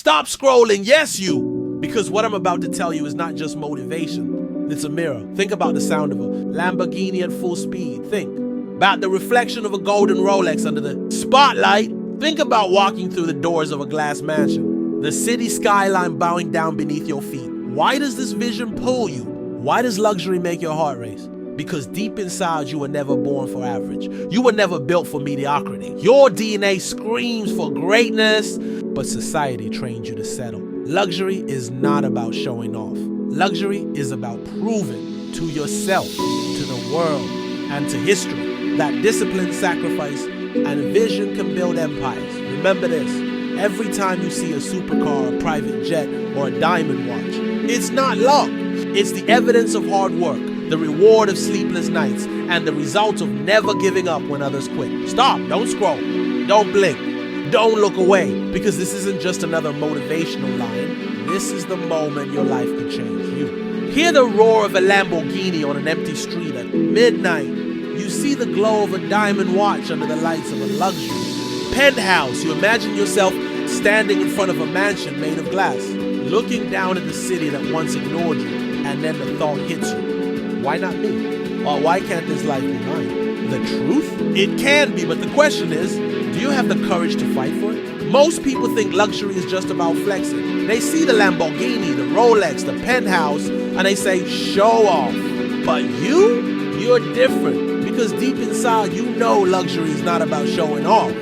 Stop scrolling, yes you! Because what I'm about to tell you is not just motivation. It's a mirror. Think about the sound of a Lamborghini at full speed. Think about the reflection of a golden Rolex under the spotlight. Think about walking through the doors of a glass mansion. The city skyline bowing down beneath your feet. Why does this vision pull you? Why does luxury make your heart race? Because deep inside you were never born for average. You were never built for mediocrity. Your DNA screams for greatness, but society trained you to settle. Luxury is not about showing off. Luxury is about proving to yourself, to the world, and to history that discipline, sacrifice, and vision can build empires. Remember this, every time you see a supercar, a private jet, or a diamond watch, it's not luck. It's the evidence of hard work, the reward of sleepless nights, and the result of never giving up when others quit. Stop, don't scroll, don't blink, don't look away, because this isn't just another motivational line. This is the moment your life could change you. Hear the roar of a Lamborghini on an empty street at midnight. You see the glow of a diamond watch under the lights of a luxury penthouse. You imagine yourself standing in front of a mansion made of glass, looking down at the city that once ignored you, and then the thought hits you. Why not me? Or why can't this life be mine? The truth? It can be, but the question is, do you have the courage to fight for it? Most people think luxury is just about flexing. They see the Lamborghini, the Rolex, the penthouse, and they say, show off. But you're different. Because deep inside, you know luxury is not about showing off.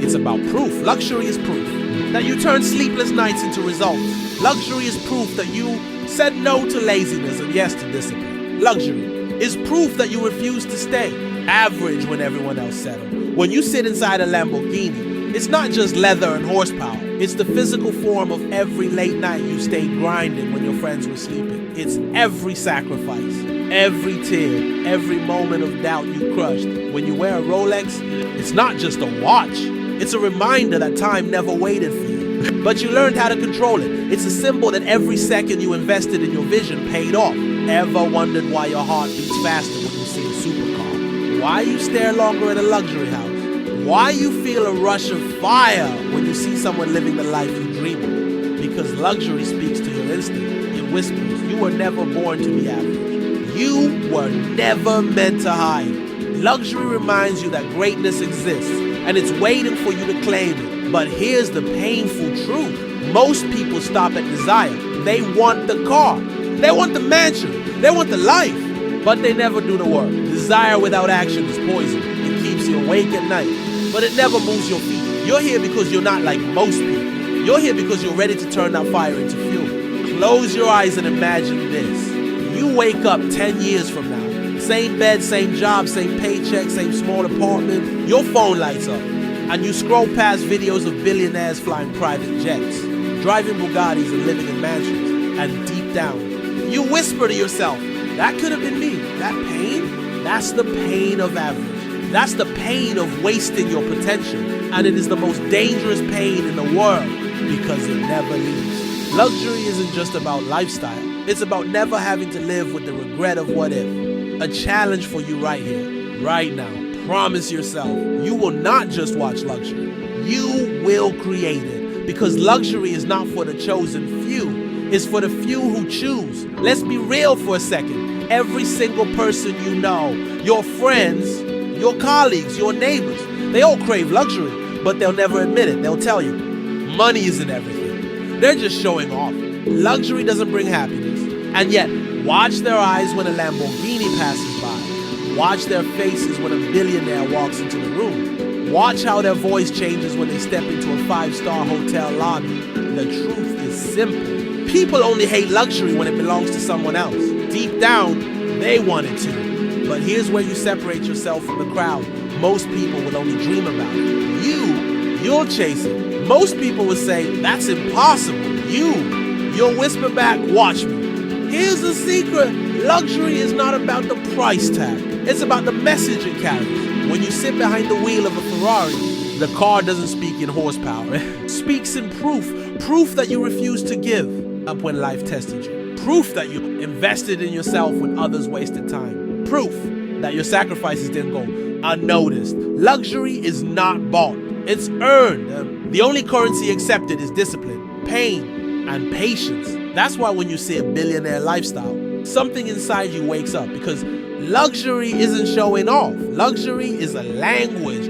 It's about proof. Luxury is proof that you turn sleepless nights into results. Luxury is proof that you said no to laziness and yes to discipline. Luxury is proof that you refuse to stay average when everyone else settled. When you sit inside a Lamborghini, it's not just leather and horsepower. It's the physical form of every late night you stayed grinding when your friends were sleeping. It's every sacrifice, every tear, every moment of doubt you crushed. When you wear a Rolex, it's not just a watch. It's a reminder that time never waited for you. But you learned how to control it. It's a symbol that every second you invested in your vision paid off. Ever wondered why your heart beats faster when you see a supercar? Why you stare longer at a luxury house? Why you feel a rush of fire when you see someone living the life you dream of? Because luxury speaks to your instinct. It whispers, you were never born to be average. You were never meant to hide. Luxury reminds you that greatness exists and it's waiting for you to claim it. But here's the painful truth. Most people stop at desire. They want the car. They want the mansion. They want the life. But they never do the work. Desire without action is poison. It keeps you awake at night, but it never moves your feet. You're here because you're not like most people. You're here because you're ready to turn that fire into fuel. Close your eyes and imagine this. You wake up 10 years from now. Same bed, same job, same paycheck, same small apartment. Your phone lights up and you scroll past videos of billionaires flying private jets, driving Bugattis and living in mansions. And deep down, you whisper to yourself, that could have been me. That pain, that's the pain of average. That's the pain of wasting your potential. And it is the most dangerous pain in the world because it never leaves. Luxury isn't just about lifestyle. It's about never having to live with the regret of what if. A challenge for you right here, right now. Promise yourself, you will not just watch luxury. You will create it. Because luxury is not for the chosen few. It's for the few who choose. Let's be real for a second. Every single person you know, your friends, your colleagues, your neighbors, they all crave luxury, but they'll never admit it. They'll tell you, money isn't everything. They're just showing off. Luxury doesn't bring happiness. And yet, watch their eyes when a Lamborghini passes by. Watch their faces when a billionaire walks into the room. Watch how their voice changes when they step into a 5-star hotel lobby. The truth is simple. People only hate luxury when it belongs to someone else. Deep down, they want it too. But here's where you separate yourself from the crowd. Most people will only dream about it. You'll chase it. Most people will say, that's impossible. You'll whisper back, watch me. Here's the secret. Luxury is not about the price tag. It's about the message it carries. When you sit behind the wheel of a Ferrari, the car doesn't speak in horsepower. It speaks in proof. Proof that you refuse to give up when life tested you. Proof that you invested in yourself when others wasted time. Proof that your sacrifices didn't go unnoticed. Luxury is not bought. It's earned. The only currency accepted is discipline. pain, and patience. That's why when you say a billionaire lifestyle, something inside you wakes up, because luxury isn't showing off. Luxury is a language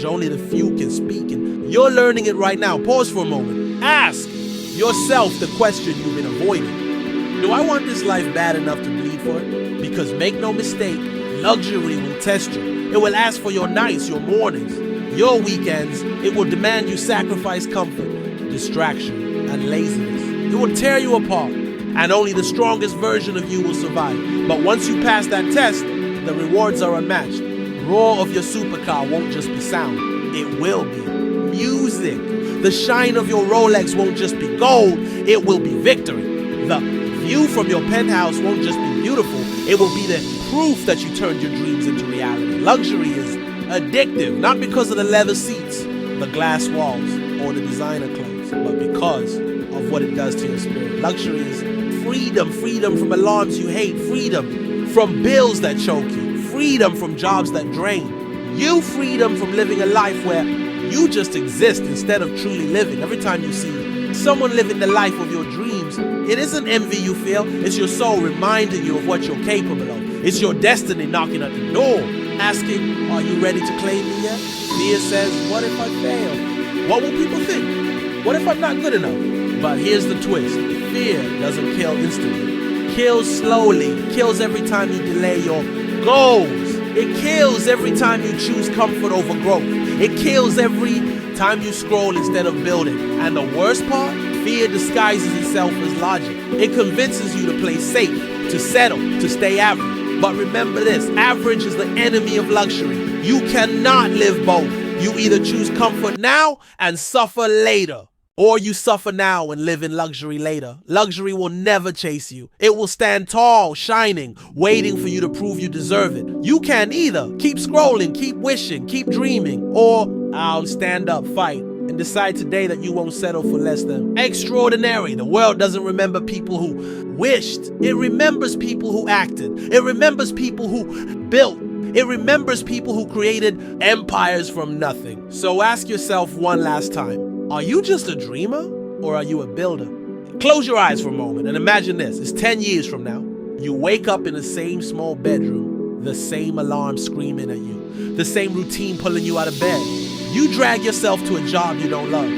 only the few can speak, and you're learning it right now. Pause for a moment. Ask yourself the question you've been avoiding. Do I want this life bad enough to bleed for it? Because make no mistake, luxury will test you. It will ask for your nights, your mornings, your weekends. It will demand you sacrifice comfort, distraction, and laziness. It will tear you apart, and only the strongest version of you will survive. But once you pass that test, the rewards are unmatched. Roar of your supercar won't just be sound, it will be music. The shine of your Rolex won't just be gold, it will be victory. The view from your penthouse won't just be beautiful, it will be the proof that you turned your dreams into reality. Luxury is addictive, not because of the leather seats, the glass walls, or the designer clothes, but because of what it does to your spirit. Luxury is freedom from alarms you hate, freedom from bills that choke you, freedom from jobs that drain you, freedom from living a life where you just exist instead of truly living. Every time you see someone living the life of your dreams, it isn't envy you feel, it's your soul reminding you of what you're capable of. It's your destiny knocking at the door, asking, are you ready to claim me yet? Fear says, what if I fail? What will people think? What if I'm not good enough? But here's the twist. Fear doesn't kill instantly. Kills slowly. Kills every time you delay your goals. It kills every time you choose comfort over growth. It kills every time you scroll instead of building. And the worst part? Fear disguises itself as logic. It convinces you to play safe, to settle, to stay average. But remember this, average is the enemy of luxury. You cannot live both. You either choose comfort now and suffer later, or you suffer now and live in luxury later. Luxury will never chase you. It will stand tall, shining, waiting for you to prove you deserve it. You can either keep scrolling, keep wishing, keep dreaming, or I'll stand up, fight, and decide today that you won't settle for less than extraordinary. The world doesn't remember people who wished. It remembers people who acted. It remembers people who built. It remembers people who created empires from nothing. So ask yourself one last time. Are you just a dreamer, or are you a builder? Close your eyes for a moment and imagine this. It's 10 years from now. You wake up in the same small bedroom, the same alarm screaming at you, the same routine pulling you out of bed. You drag yourself to a job you don't love,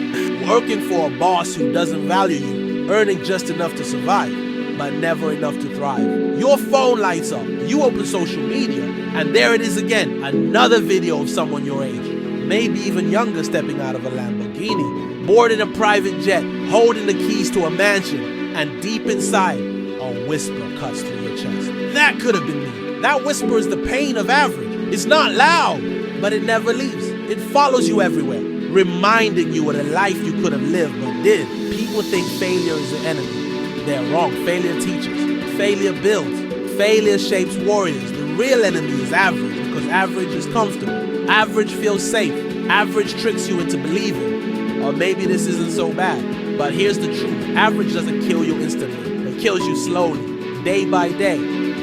working for a boss who doesn't value you, earning just enough to survive, but never enough to thrive. Your phone lights up, you open social media, and there it is again, another video of someone your age, maybe even younger, stepping out of a Lamborghini, boarding a private jet, holding the keys to a mansion, and deep inside, a whisper cuts through your chest. That could have been me. That whisper is the pain of average. It's not loud, but it never leaves. It follows you everywhere, reminding you of the life you could have lived but did. People think failure is the enemy. They're wrong. Failure teaches. Failure builds. Failure shapes warriors. The real enemy is average, because average is comfortable. Average feels safe. Average tricks you into believing, or maybe this isn't so bad. But here's the truth. Average doesn't kill you instantly. It kills you slowly, day by day,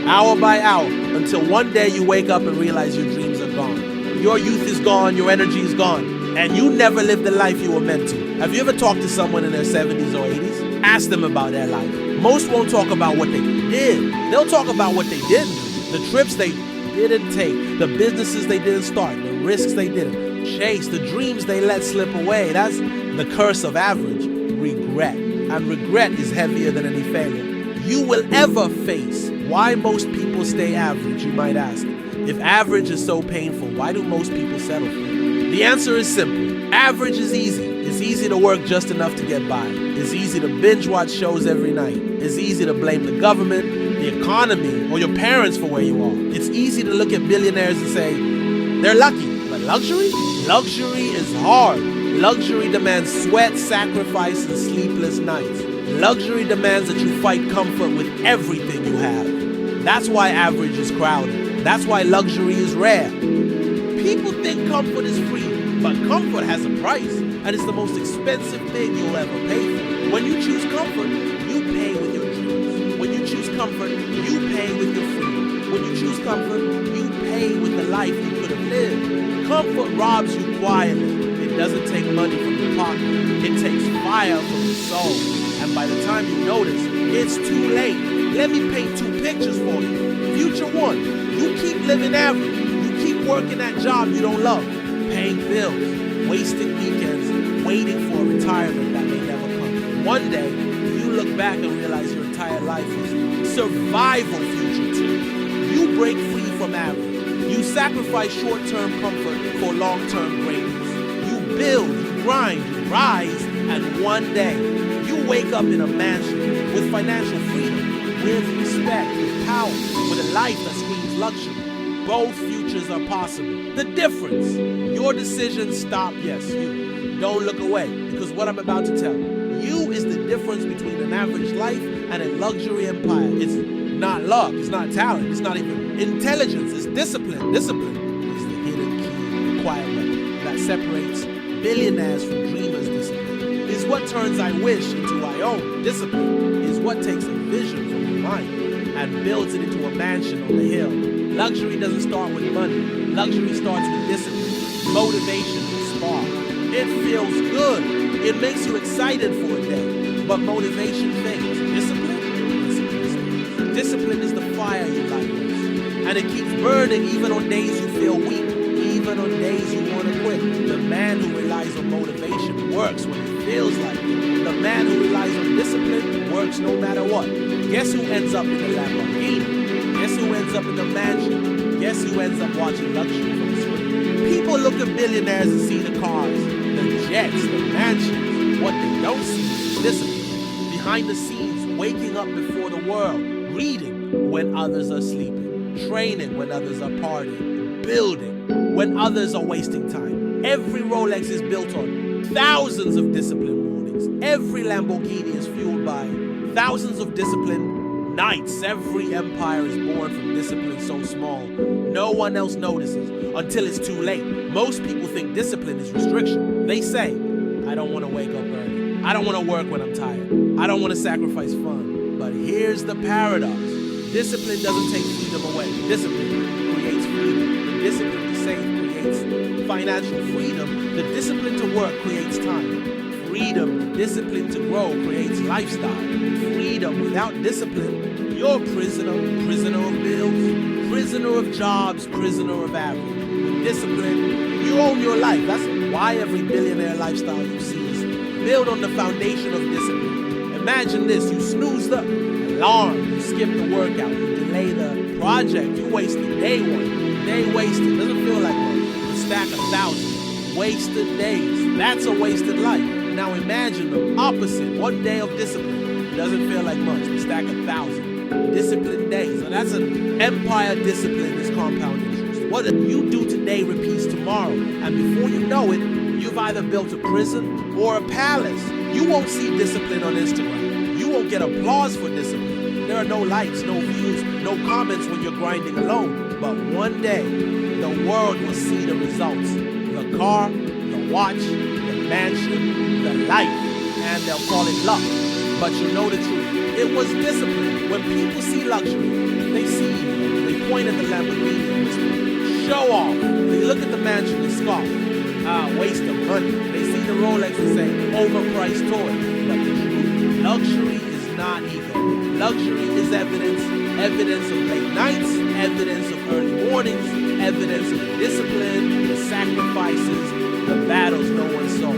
hour by hour, until one day you wake up and realize your dreams are gone. Your youth is gone, your energy is gone, and you never lived the life you were meant to. Have you ever talked to someone in their 70s or 80s? Ask them about their life. Most won't talk about what they did. They'll talk about what they didn't do. The trips they didn't take, the businesses they didn't start, the risks they didn't chase, the dreams they let slip away. That's the curse of average, regret. And regret is heavier than any failure you will ever face. Why most people stay average, you might ask. If average is so painful, why do most people settle for it? The answer is simple. Average is easy. It's easy to work just enough to get by. It's easy to binge watch shows every night. It's easy to blame the government, the economy, or your parents for where you are. It's easy to look at billionaires and say, they're lucky. But luxury? Luxury is hard. Luxury demands sweat, sacrifice, and sleepless nights. Luxury demands that you fight comfort with everything you have. That's why average is crowded. That's why luxury is rare. People think comfort is free, but comfort has a price, and it's the most expensive thing you'll ever pay for. When you choose comfort, you pay with your dreams. When you choose comfort, you pay with your freedom. When you choose comfort, you pay with the life you could have lived. Comfort robs you quietly. It doesn't take money from your pocket. It takes fire from the soul. And by the time you notice, it's too late. Let me paint two pictures for you. Future one, you keep living average. You keep working that job you don't love, paying bills, wasting weekends, waiting for a retirement that may never come. One day, you look back and realize your entire life was survival. Future two, you break free from average. You sacrifice short-term comfort for long-term greatness. You build, you grind, you rise, and one day, you wake up in a mansion with financial freedom, with respect, with power, with a life that screams luxury. Both futures are possible. The difference, your decisions stop, yes, you. Don't look away, because what I'm about to tell you is the difference between an average life and a luxury empire. It's not luck, it's not talent, it's not even intelligence, it's discipline. Discipline is the hidden key, the quiet weapon that separates billionaires from dreamers. Discipline is what turns I wish into I own. Discipline is what takes a vision from your mind and builds it into a mansion on the hill. Luxury doesn't start with money. Luxury starts with discipline, motivation, and spark. It feels good. It makes you excited for a day, but motivation fades. Discipline is the fire you light most, and it keeps burning even on days you feel weak, even on days you want to quit. The man who relies on motivation works when it feels like it. The man who relies on discipline works no matter what. Guess who ends up in the Lamborghini? Guess who ends up in the mansion? Guess who ends up watching luxury from the screen? People look at billionaires and see the cars, the jets, the mansions. What they don't see is discipline. Behind the scenes, waking up before the world, reading when others are sleeping, training when others are partying, building when others are wasting time. Every Rolex is built on thousands of disciplined mornings. Every Lamborghini is fueled by thousands of disciplined nights. Every empire is born from discipline so small, no one else notices until it's too late. Most people think discipline is restriction. They say, I don't want to wake up early. I don't want to work when I'm tired. I don't want to sacrifice fun. But here's the paradox. Discipline doesn't take freedom away. Discipline creates freedom. The discipline to save creates financial freedom. The discipline to work creates time. Freedom, the discipline to grow creates lifestyle. Freedom without discipline, you're a prisoner. Prisoner of bills, prisoner of jobs, prisoner of average. With discipline, you own your life. That's why every billionaire lifestyle you see is built on the foundation of discipline. Imagine this, you snooze the alarm, you skip the workout, you delay the project, you wasted day one, day wasted, doesn't feel like one. You stack 1,000, wasted days, that's a wasted life. Now imagine the opposite, one day of discipline, doesn't feel like much, you stack 1,000, disciplined days. So that's an empire. Discipline is compound interest. What you do today repeats tomorrow, and before you know it, you've either built a prison or a palace. You won't see discipline on Instagram. You won't get applause for discipline. There are no likes, no views, no comments when you're grinding alone. But one day, the world will see the results. The car, the watch, the mansion, the life, and they'll call it luck. But you know the truth. It was discipline. When people see luxury, they see you. They point at the Lamborghini and whisper, show off. They look at the mansion and scoff. Waste of money. They see the Rolex and say, overpriced toy. But the truth, luxury is not ego. Luxury is evidence. Evidence of late nights, evidence of early mornings, evidence of the discipline, the sacrifices, the battles no one saw.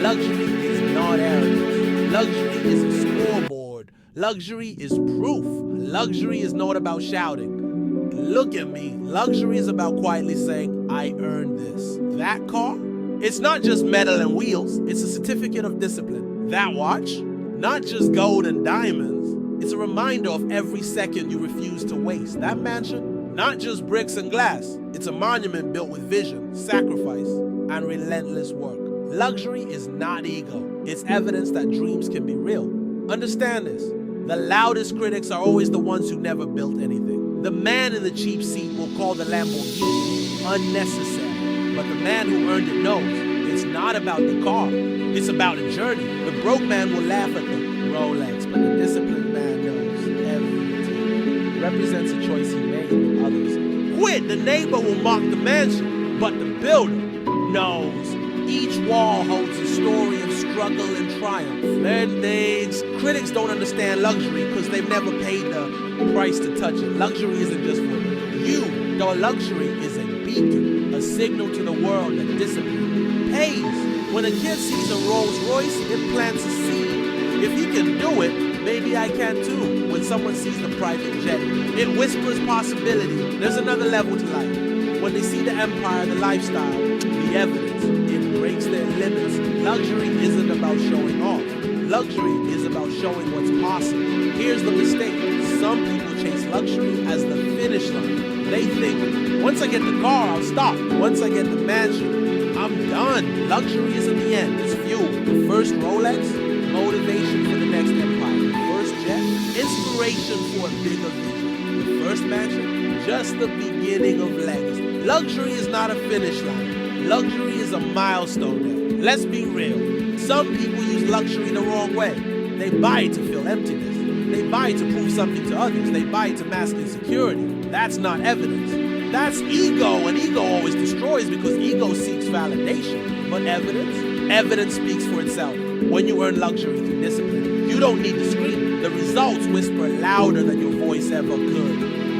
Luxury is not arrogance. Luxury is a scoreboard. Luxury is proof. Luxury is not about shouting, look at me. Luxury is about quietly saying, I earned this. That car, it's not just metal and wheels, it's a certificate of discipline. That watch, not just gold and diamonds, it's a reminder of every second you refuse to waste. That mansion, not just bricks and glass, it's a monument built with vision, sacrifice, and relentless work. Luxury is not ego, it's evidence that dreams can be real. Understand this, the loudest critics are always the ones who never built anything. The man in the cheap seat will call the Lamborghini unnecessary, but the man who earned it knows it's not about the car, it's about a journey. The broke man will laugh at the Rolex, but the disciplined man knows everything. Represents a choice he made when others quit. The neighbor will mock the mansion, but the builder knows each wall holds a story of struggle. struggle and triumph. Critics don't understand luxury because they've never paid the price to touch it. Luxury isn't just for you, though luxury is a beacon, a signal to the world that discipline pays. When a kid sees a Rolls Royce, it plants a seed. If he can do it, maybe I can too. When someone sees the private jet, it whispers possibility. There's another level to life. When they see the empire, the lifestyle, the evidence, it breaks their limits. Luxury isn't about showing off. Luxury is about showing what's possible. Here's the mistake. Some people chase luxury as the finish line. They think, once I get the car, I'll stop. Once I get the mansion, I'm done. Luxury isn't the end, it's fuel. The first Rolex, motivation for the next empire. The first jet, inspiration for a bigger vision. The first mansion, just the beginning of legacy. Luxury is not a finish line. Luxury is a milestone there. Let's be real. Some people use luxury the wrong way. They buy it to fill emptiness. They buy it to prove something to others. They buy it to mask insecurity. That's not evidence. That's ego, and ego always destroys because ego seeks validation. But evidence speaks for itself. When you earn luxury through discipline, you don't need to scream. The results whisper louder than your voice ever could.